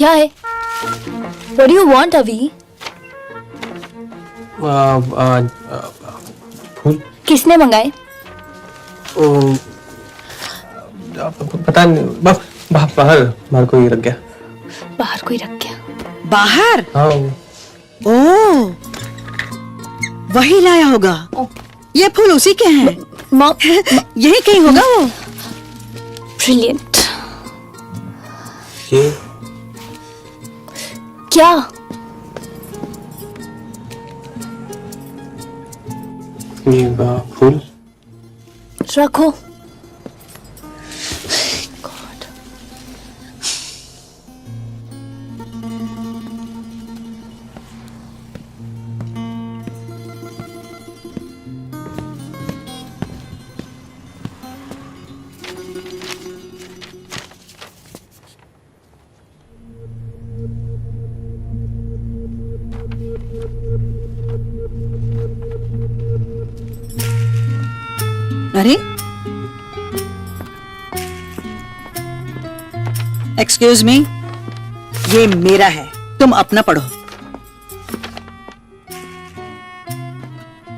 क्या है? What do you want, अभी? फूल किसने मंगाए? पता नहीं, बाहर कोई रख गया। बाहर कोई रख गया। बाहर? हाँ। ओ, वही लाया होगा। ये फूल उसी के हैं। यही कहीं होगा वो। ब्रिलियंट। ये क्या? फूल रखो। अरे, एक्सक्यूज मी, ये मेरा है, तुम अपना पढ़ो।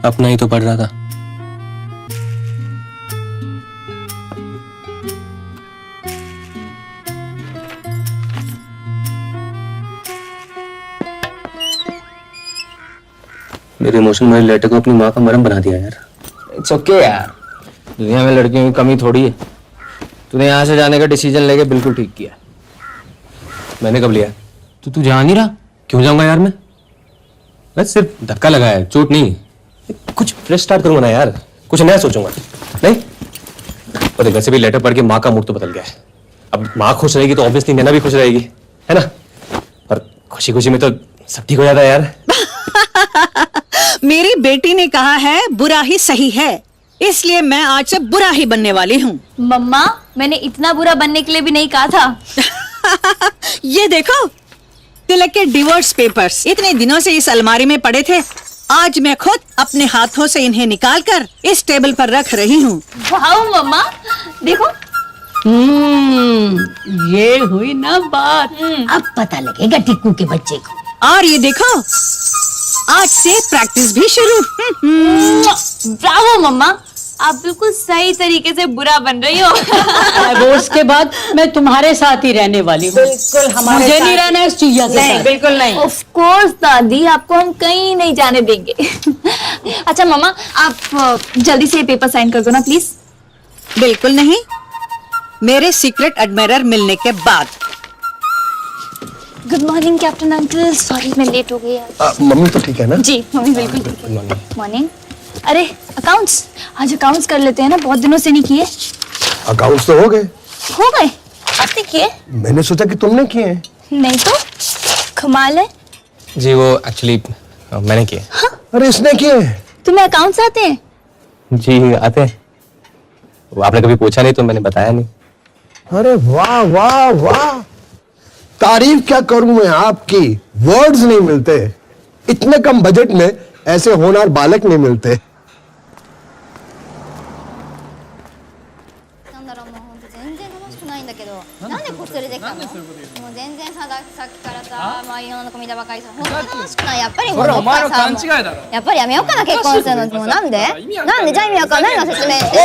अपना ही तो पढ़ रहा था। मेरे इमोशन मेरे लेटर को अपनी माँ का मरहम बना दिया यार। इट्स ओके यार, दुनिया में लड़कियों की कमी थोड़ी है। तूने यहाँ से जाने का डिसीजन लेके बिल्कुल ठीक किया। मैंने कब लिया? तू जा नहीं रहा? क्यों जाऊंगा यार मैं? बस सिर्फ धक्का लगा है, चोट नहीं। कुछ फ्रेश स्टार्ट करूंगा ना यार, कुछ नया सोचूंगा। नहीं और वैसे भी लेटर पढ़ के माँ का मूड तो बदल गया है। अब माँ खुश रहेगी तो ऑब्वियसली नैना भी खुश रहेगी, है ना? और खुशी खुशी में तो सब ठीक हो जाता है यार। मेरी बेटी ने कहा है बुरा ही सही है, इसलिए मैं आज से बुरा ही बनने वाली हूँ। मम्मा, मैंने इतना बुरा बनने के लिए भी नहीं कहा था। ये देखो, तिलक के डिवोर्स पेपर्स इतने दिनों से इस अलमारी में पड़े थे। आज मैं खुद अपने हाथों से इन्हें निकालकर इस टेबल पर रख रही हूँ। वाह मम्मा, देखो। ये हुई ना बात। अब पता लगेगा टिक्कू के बच्चे को। और ये देखो, आज से प्रैक्टिस भी शुरू। ब्रावो मम्मा, आप बिल्कुल सही तरीके से बुरा बन रही हो। डिवोर्स के बाद मैं तुम्हारे साथ ही रहने वाली हूँ। बिल्कुल हमारे मुझे साथ। नहीं रहना है इस चुईया के साथ। बिल्कुल नहीं। ऑफ कोर्स दादी, आपको हम कहीं नहीं जाने देंगे। अच्छा मम्मा, आप जल्दी से ये पेपर साइन कर दो ना प्लीज। बिल्कुल नहीं, मेरे सीक्रेट एडमायरर मिलने के बाद। Good morning captain uncle, sorry मैं लेट हो गई आज। मम्मी तो ठीक है ना? जी मम्मी बिल्कुल ठीक है। मॉर्निंग। अरे अकाउंट्स, आज अकाउंट्स कर लेते हैं ना, बहुत दिनों से नहीं किए। अकाउंट्स तो हो गए। हो गए? आपने किए? मैंने सोचा कि तुमने किए हैं। नहीं तो कमाल है। जी वो एक्चुअली मैंने किया। हाँ? अरे इसने किए हैं। तुम्हें अकाउंट्स आते हैं? जी आते हैं। वो आपने कभी पूछा नहीं तो मैंने बताया नहीं। अरे वाह वाह वाह, तारीफ क्या करूं मैं आपकी, वर्ड्स नहीं मिलते। इतने कम बजट में ऐसे होनहार बालक नहीं मिलते। なんだろう、もう本当全然楽しくないんだけど、なんでこっそりできたの？もう全然さ、さっきからさ、まあいろんな子見たばかりさ、本当に楽しくない。やっぱりもうそれお前のどっかさ勘違いだろ。やっぱりやめようかな、結婚するの。もうなんで？なんでじゃあ意味わかんないの説明して。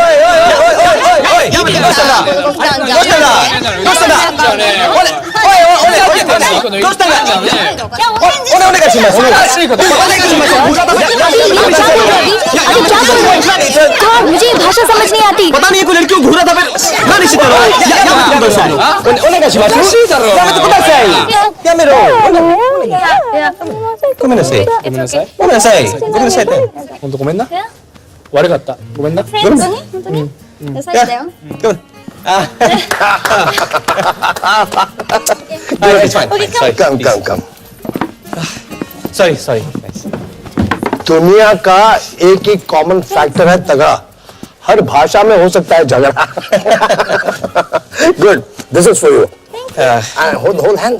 やめて、どうしたんだ？どうしたんじゃん。どうしたんだ？どうしたんだ？どうしたんだ？お願いします。お願いします。मुझे ये भाषा समझ नहीं आती। पता नहीं कोई लड़की को घूरा था फिर何してたの？お願いします。やめてください。やめろ。ごめんなさい。ごめんなさい。ごめんなさい。ごめんなさい。本当ごめんな。悪かった。ごめんな。本当に本当に。優しいだよ。ごめん。It's fine. कम कम कम। Sorry, sorry. दुनिया का एक ही कॉमन फैक्टर है तगड़ा, हर भाषा में हो सकता है झगड़ा। Good, this is for you. Hold hand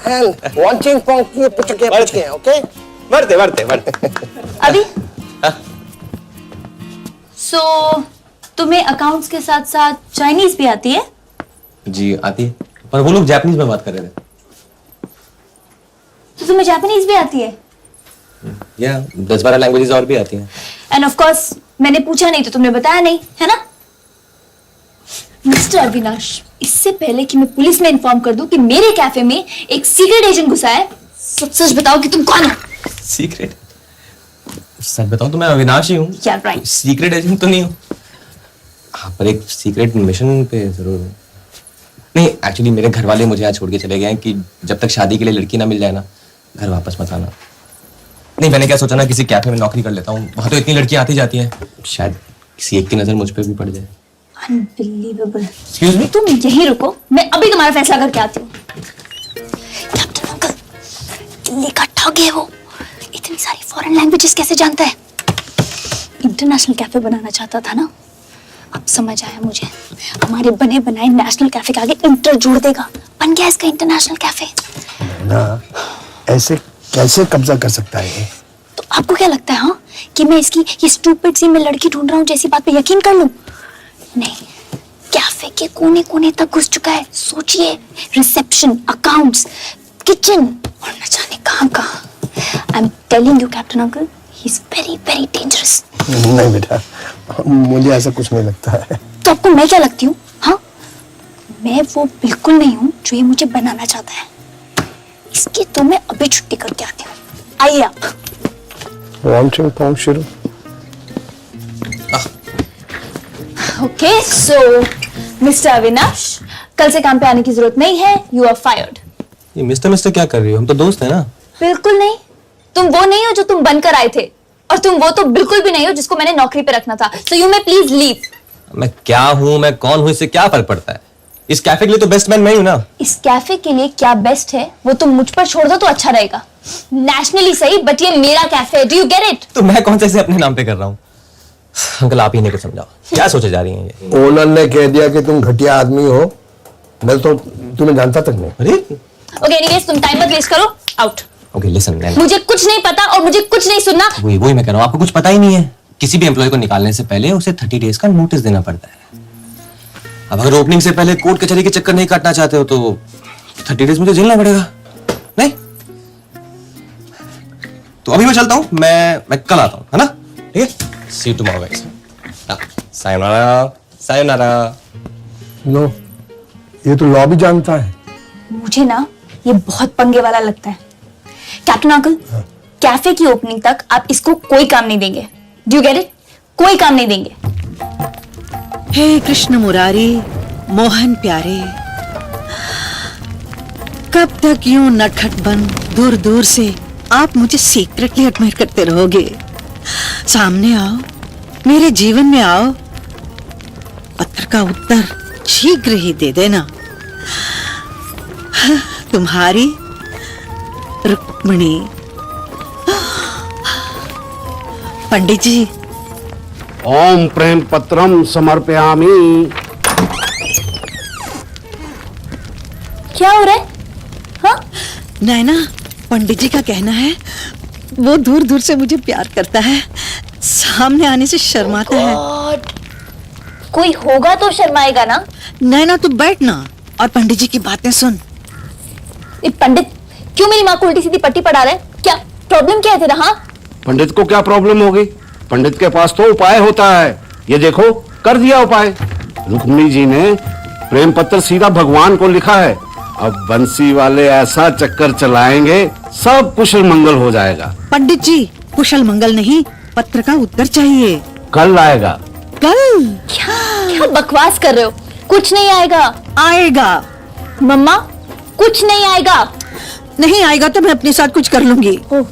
watching पंक्ति पुछ के ओके। बढ़ते। अभी सो तुम्हें अकाउंट्स के साथ साथ चाइनीज भी आती है? जी आती है, पर वो लोग जापानीज में बात कर रहे थे। तुम्हें जापानीज भी आती है? या 10-12 लैंग्वेजेस और भी आती हैं। एंड ऑफ कोर्स मैंने पूछा नहीं तो तुमने बताया नहीं, है ना? मिस्टर अविनाश, इससे पहले कि मैं पुलिस में इन्फॉर्म कर दूं कि मेरे कैफे में एक सीक्रेट एजेंट घुसा है, सच सच बताओ कि तुम कौन हो? सीक्रेट? सच बताऊं तो मैं अविनाश ही हूँ। Yeah, right. सीक्रेट एजेंट तो नहीं हूँ। हाँ, पर एक सीक्रेट मिशन पे जरूर हूँ। नहीं, एक्चुअली मेरे घर वाले मुझे यहाँ छोड़ के चले गए हैं कि जब तक शादी के लिए लड़की ना मिल जाए ना, घर वापस मत आना। नहीं, मैंने क्या सोचा ना, किसी कैफे में नौकरी कर लेता हूँ, वहां तो इतनी लड़कियां आती जाती हैं, शायद किसी एक की नजर मुझ पे भी पड़ जाए। Unbelievable. Excuse me? तुम यहीं रुको, मैं अभी तुम्हारा फैसला करके आती हूँ। कैप्टन अंकल, दिल्ली का ठग है वो, इतनी सारी फॉरेन लैंग्वेजेस कैसे जानता है? इंटरनेशनल कैफे बनाना चाहता था ना, अब समझ आया मुझे। हमारे बने बनाए नेशनल कैफे के आगे इंटर जोड़ देगा, बन गया इसका इंटरनेशनल कैफे। ना, ऐसे कैसे कब्जा कर सकता है ये? तो आपको क्या लगता है, हाँ, कि मैं इसकी ये स्टूपिड सी मैं लड़की ढूंढ रहा हूँ जैसी बात पे यकीन कर लूं? नहीं, कैफे के कोने कोने तक घुस चुका है। सोचिए, रिसेप्शन, अकाउंट्स, किचन और न जाने कहाँ कहाँ। I am telling you captain uncle, he is very very dangerous. नहीं बेटा, मुझे ऐसा कुछ नहीं लगता है। तो आपको मैं क्या लगती हूँ? हाँ, मैं वो बिल्कुल नहीं हूँ जो ये मुझे बनाना चाहता है। इसकी तो मैं अभी छुट्टी करके आती हूँ, आइए आप। वांचिंग पॉन्ग शुरू। ओके, सो मिस्टर अविनाश, कल से काम पे आने की जरूरत नहीं है, यू आर फायर्ड। ये मिस्टर क्या कर रही हो? हम तो दोस्त हैं ना। बिल्कुल नहीं, तुम वो नहीं हो जो तुम बनकर आए थे, और तुम वो तो बिल्कुल भी नहीं हो जिसको मैंने नौकरी पे रखना था। So you may please leave. मैं क्या हूँ, मैं कौन हूँ, इससे क्या फर्क पड़ता है? इस कैफे के लिए तो बेस्ट मैन मैं हूँ ना। इस कैफे के लिए क्या बेस्ट है वो तुम मुझ पर छोड़ दो तो अच्छा रहेगा। नेशनली सही, बट ये मेरा कैफे है, डू यू गेट इट? तो मैं कौन से इसे अपने नाम पे कर रहा हूँ? अंकल, आप ही ने कुछ समझाओ, क्या सोचे जा रही हैं ये? ओनर ने कह दिया कि तुम घटिया आदमी हो, मैं तो तुम्हें जानता तक नहीं। अरे ओके, एनीवेज तुम टाइम मत वेस्ट करो, आउट। ओके, लिसन, मुझे कुछ नहीं पता और मुझे कुछ नहीं सुनना। वही मैं कह रहा हूँ, आपको कुछ पता ही नहीं है। किसी भी एम्प्लॉय को निकालने से पहले उसे 30 डेज का नोटिस देना पड़ता है। अब अगर ओपनिंग से पहले कोर्ट कचहरी के चक्कर नहीं काटना चाहते हो तो 30 डेज मुझे झेलना पड़ेगा। नहीं तो अभी मैं चलता हूँ, मैं कल आता हूँ, है ना? ठीक है, see you tomorrow guys. Sayonara, sayonara. No, ये तो लॉ भी जानता है। मुझे ना ये बहुत पंगे वाला लगता है। कैप्टन अंकल, कैफे की ओपनिंग तक आप इसको कोई काम नहीं देंगे, डू यू गेट इट? कोई काम नहीं देंगे। हे कृष्ण मुरारी, मोहन प्यारे, कब तक यूं नटखट बन दूर दूर से आप मुझे सीक्रेटली एडमायर करते रहोगे? सामने आओ, मेरे जीवन में आओ, पत्र का उत्तर शीघ्र ही दे देना। तुम्हारी रुक्मिणी। पंडित जी, ओम प्रेम पत्रम समर्पयामि। क्या हो रहा है? हाँ? नैना, पंडित जी का कहना है वो दूर दूर से मुझे प्यार करता है, सामने आने से शर्माता है। God, कोई होगा तो शर्माएगा ना। नैना तू बैठ ना और पंडित जी की बातें सुन। ये पंडित क्यों मेरी माँ को उल्टी सीधी पट्टी पढ़ा रहा है? क्या प्रॉब्लम क्या है तेरा? हाँ, पंडित को क्या प्रॉब्लम होगी? पंडित के पास तो उपाय होता है। ये देखो, कर दिया उपाय। रुक्मिणी जी ने प्रेम पत्र सीधा भगवान को लिखा है। अब बंसी वाले ऐसा चक्कर चलाएंगे, सब कुशल मंगल हो जाएगा। पंडित जी, कुशल मंगल नहीं, पत्र का उत्तर चाहिए। कल आएगा। कल? क्या बकवास कर रहे हो? कुछ नहीं आएगा। आएगा। मम्मा, कुछ नहीं आएगा। नहीं आएगा तो मैं अपने साथ कुछ कर लूंगी। ओह,